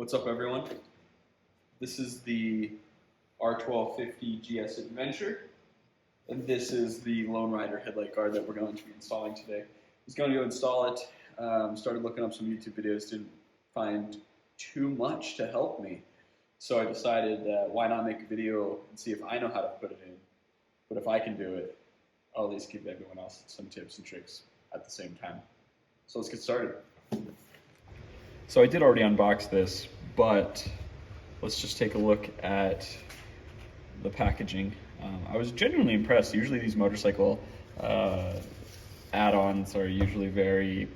What's up, everyone? This is the R1250 GS Adventure, and this is the Lone Rider headlight guard that we're going to be installing today. I was going to go install it, started looking up some YouTube videos, didn't find too much to help me. So I decided why not make a video and see if I know how to put it in. But if I can do it, I'll at least give everyone else some tips and tricks at the same time. So let's get started. So I did already unbox this, but let's just take a look at the packaging. I was genuinely impressed. Usually these motorcycle add-ons are usually very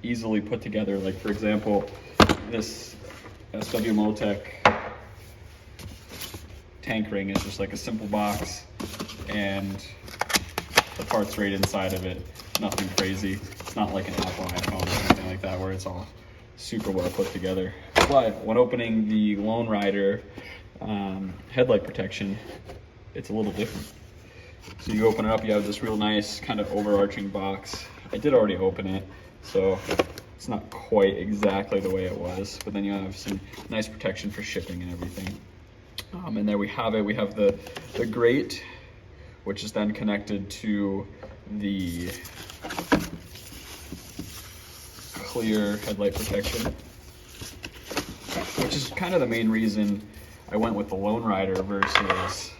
easily put together. Like, for example, this SW Motec tank ring is just like a simple box and the parts right inside of it. Nothing crazy. It's not like an Apple iPhone or something like that where it's all super well put together. But when opening the Lone Rider headlight protection, it's a little different. So you open it up, you have this real nice kind of overarching box. I did already open it, so it's not quite exactly the way it was, but then you have some nice protection for shipping and everything. And there we have it. We have the grate, which is then connected to the clear headlight protection, which is kind of the main reason I went with the Lone Rider versus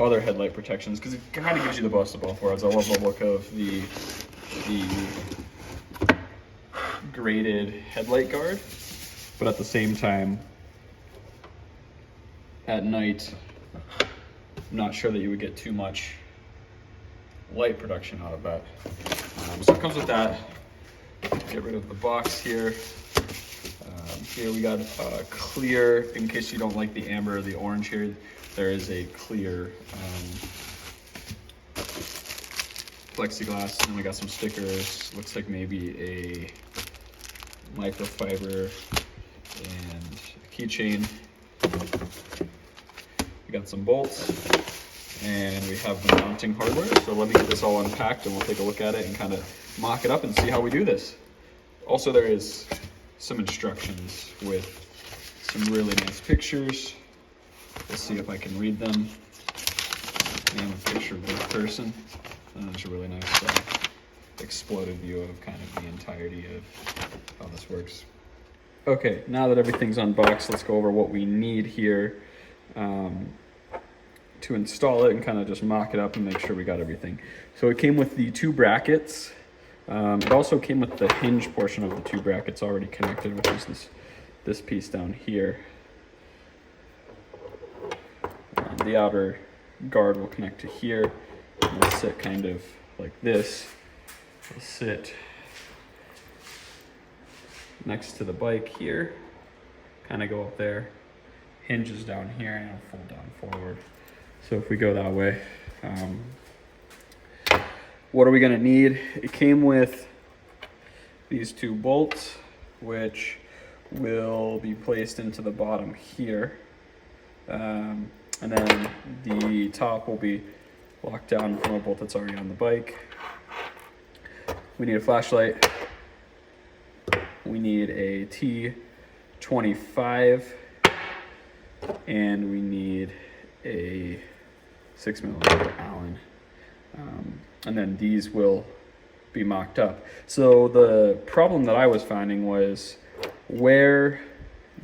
other headlight protections, because it kind of gives you the best of both worlds. I love the look of the graded headlight guard, but at the same time, at night, I'm not sure that you would get too much light production out of that. So it comes with that. Get rid of the box here. Here we got clear, in case you don't like the amber or the orange here, there is a clear plexiglass, and we got some stickers. Looks like maybe a microfiber and a keychain. We got some bolts, and we have the mounting hardware. So let me get this all unpacked and we'll take a look at it and kind of mock it up and see how we do this. Also, there is some instructions with some really nice pictures. Let's see if I can read them. And a picture of this person. And there's a really nice exploded view of kind of the entirety of how this works. Okay, now that everything's unboxed, let's go over what we need here to install it and kind of just mock it up and make sure we got everything. So it came with the two brackets. It also came with the hinge portion of the two brackets already connected, which is this piece down here. The outer guard will connect to here. And it'll sit kind of like this. It'll sit next to the bike here. Kind of go up there. Hinges down here, and it'll fold down forward. So if we go that way, what are we gonna need? It came with these two bolts, which will be placed into the bottom here. And then the top will be locked down from a bolt that's already on the bike. We need a flashlight. We need a T25, and we need a 6mm Allen. And then these will be mocked up. So the problem that I was finding was, where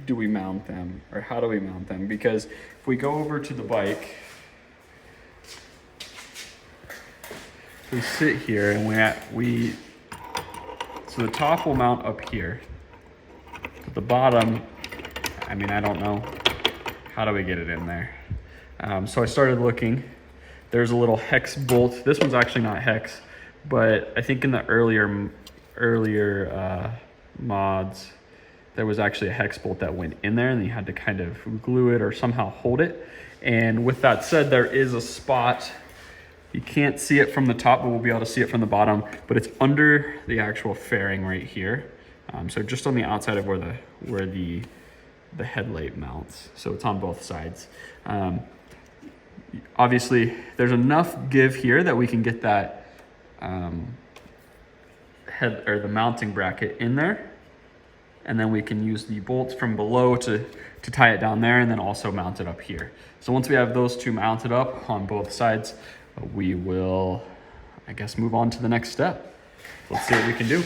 do we mount them, or how do we mount them? Because if we go over to the bike, we sit here and so the top will mount up here. The bottom, I mean, I don't know. How do we get it in there? So I started looking. There's a little hex bolt. This one's actually not hex, but I think in the earlier mods, there was actually a hex bolt that went in there, and you had to kind of glue it or somehow hold it. And with that said, there is a spot. You can't see it from the top, but we'll be able to see it from the bottom, but it's under the actual fairing right here. So just on the outside of where the headlight mounts. So it's on both sides. Obviously, there's enough give here that we can get that the mounting bracket in there. And then we can use the bolts from below to tie it down there and then also mount it up here. So once we have those two mounted up on both sides, we will, I guess, move on to the next step. Let's see what we can do.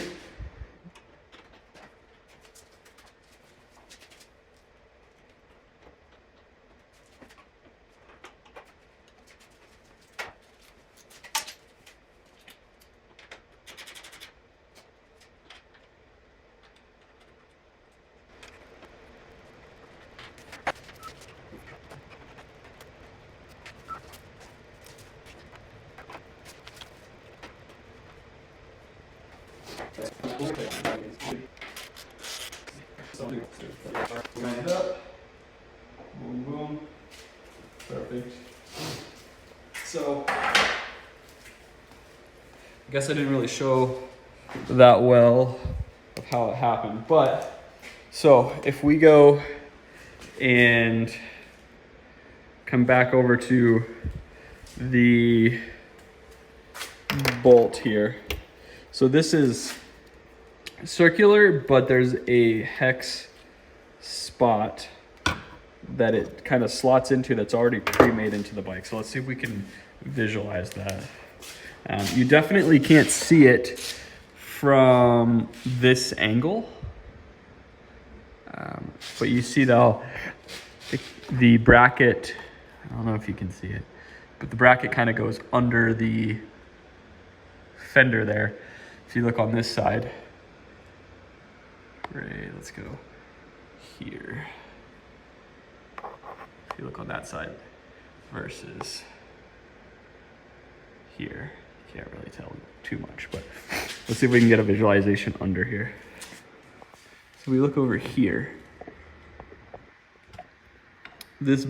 Line up. Boom, boom. Perfect. So, I guess I didn't really show that well of how it happened, but so if we go and come back over to the bolt here. So this is circular, but there's a hex spot that it kind of slots into that's already pre-made into the bike. So let's see if we can visualize that. You definitely can't see it from this angle, but you see the bracket, I don't know if you can see it, but the bracket kind of goes under the fender there. If you look on this side, right, let's go here. If you look on that side versus here, you can't really tell too much, but let's see if we can get a visualization under here. So we look over here. This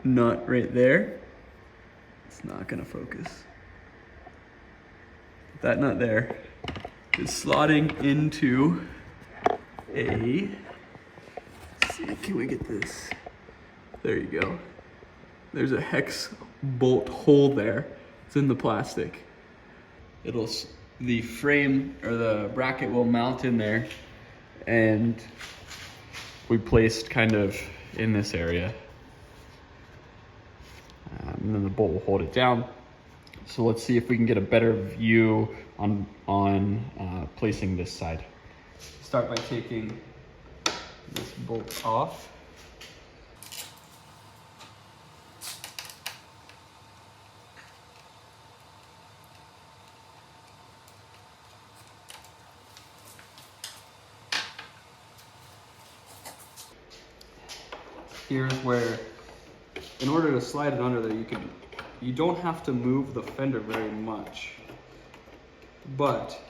nut right there, it's not gonna focus. That nut there is slotting into a, let's see, can we get this? There you go. There's a hex bolt hole there. It's in the plastic. The frame or the bracket will mount in there, and we placed kind of in this area. And then the bolt will hold it down. So let's see if we can get a better view on placing this side. Start by taking this bolt off. Here's where, in order to slide it under there, you don't have to move the fender very much. But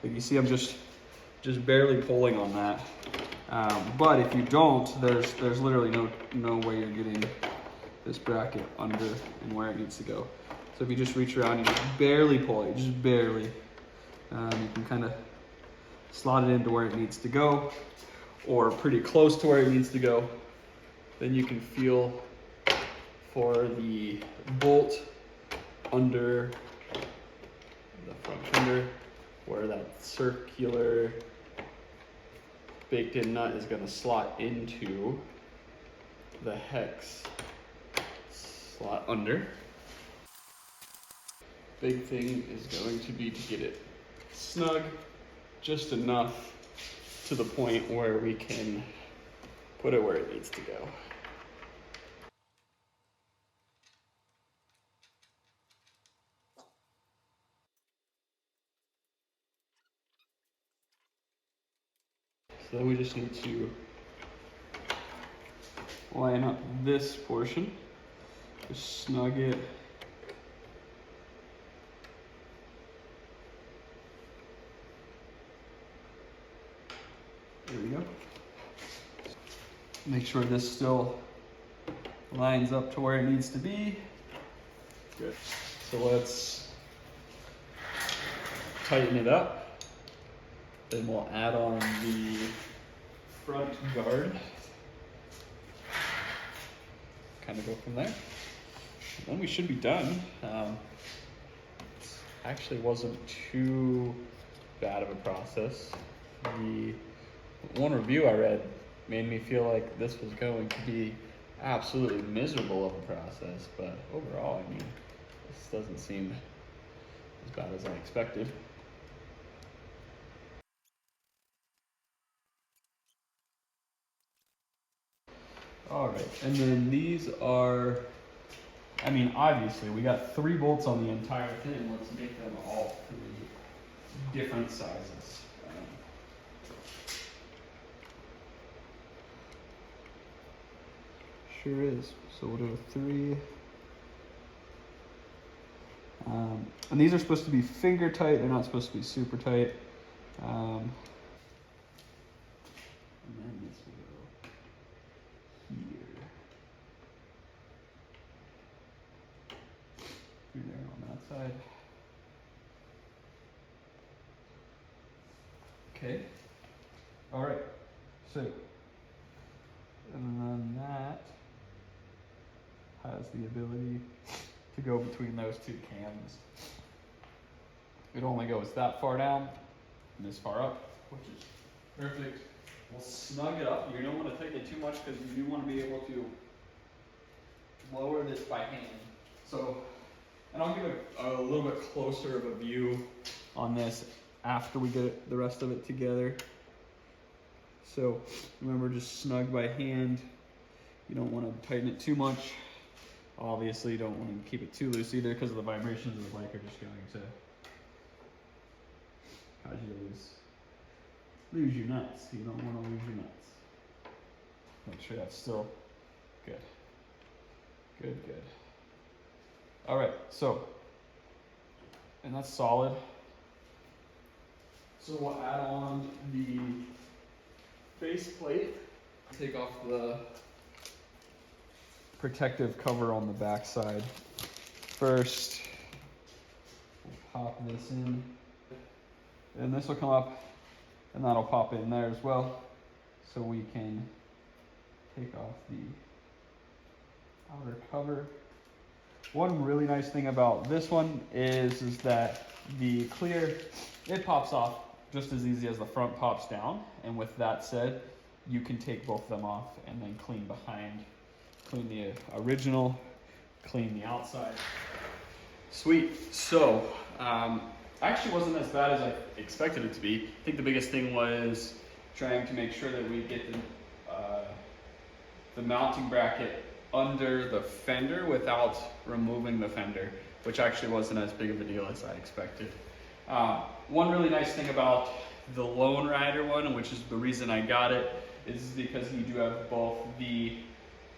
like you see, I'm just barely pulling on that. But if you don't, there's literally no way you're getting this bracket under and where it needs to go. So if you just reach around, you just barely pull it, just barely. You can kind of slot it into where it needs to go, or pretty close to where it needs to go. Then you can feel for the bolt under the front fender, where that circular baked in nut is going to slot into the hex slot under. Big thing is going to be to get it snug, just enough to the point where we can put it where it needs to go. So then we just need to line up this portion, just snug it. There we go. Make sure this still lines up to where it needs to be. Good. So let's tighten it up. Then we'll add on the front guard. Kind of go from there. And then we should be done. Actually wasn't too bad of a process. The one review I read made me feel like this was going to be absolutely miserable of a process, but overall, I mean, this doesn't seem as bad as I expected. All right, and then these are, I mean, obviously we got 3 bolts on the entire thing. Let's make them all 3 different sizes. Sure is. So we'll do 3. And these are supposed to be finger tight. They're not supposed to be super tight. And then this will go here. Through there on that side. Okay. All right. So, and then that has the ability to go between those 2 cams. It only goes that far down and this far up, which is perfect. We'll snug it up. You don't want to tighten it too much because you do want to be able to lower this by hand. So, and I'll give a little bit closer of a view on this after we get the rest of it together. So remember, just snug by hand. You don't want to tighten it too much. Obviously, you don't want to keep it too loose either because the vibrations of the bike are just going to cause you to lose your nuts. You don't want to lose your nuts. Make sure that's still good. Good. All right, so, and that's solid. So we'll add on the face plate. Take off the protective cover on the back side. First, we'll pop this in. And this will come up, and that'll pop in there as well. So we can take off the outer cover. One really nice thing about this one is that the clear, it pops off just as easy as the front pops down. And with that said, you can take both of them off and then clean behind, clean the original, clean the outside. Sweet. So, actually wasn't as bad as I expected it to be. I think the biggest thing was trying to make sure that we get the mounting bracket under the fender without removing the fender, which actually wasn't as big of a deal as I expected. One really nice thing about the Lone Rider one, which is the reason I got it, is because you do have both the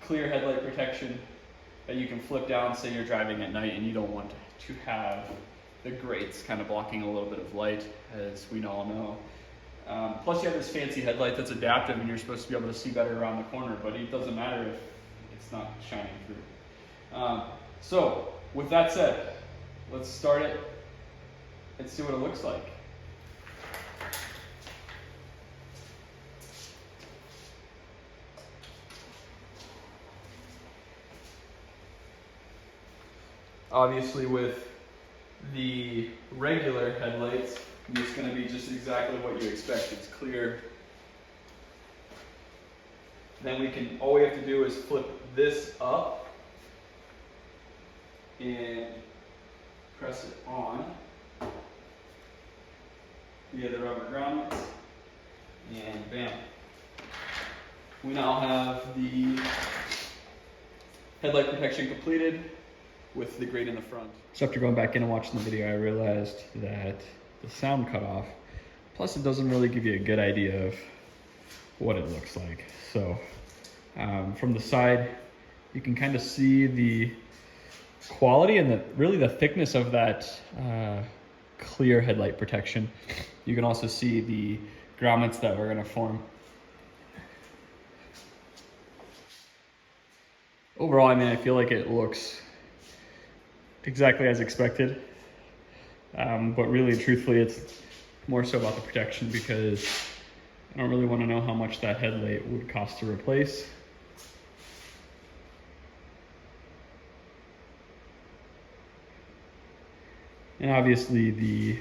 clear headlight protection that you can flip down, say you're driving at night and you don't want to have the grates kind of blocking a little bit of light, as we all know. Plus you have this fancy headlight that's adaptive and you're supposed to be able to see better around the corner, but it doesn't matter if it's not shining through. So with that said, let's start it and see what it looks like. Obviously with the regular headlights, it's going to be just exactly what you expect. It's clear. Then all we have to do is flip this up and press it on via the rubber grommets, and bam. We now have the headlight protection completed with the grate in the front. So after going back in and watching the video, I realized that the sound cut off. Plus it doesn't really give you a good idea of what it looks like. So from the side, you can kind of see the quality and really the thickness of that clear headlight protection. You can also see the grommets that we're going to form. Overall, I mean, I feel like it looks exactly as expected, but really truthfully it's more so about the protection, because I don't really want to know how much that headlight would cost to replace. And obviously the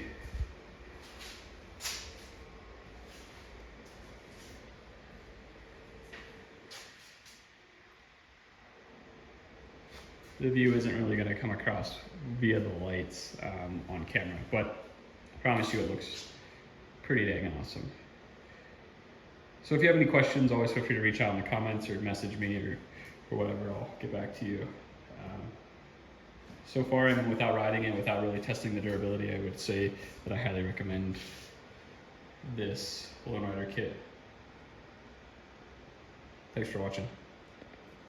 the view isn't really going to come across via the lights on camera, but I promise you it looks pretty dang awesome. So if you have any questions, always feel free to reach out in the comments or message me or whatever. I'll get back to you. So far, and without riding it, without really testing the durability, I would say that I highly recommend this Lone Rider kit. Thanks for watching.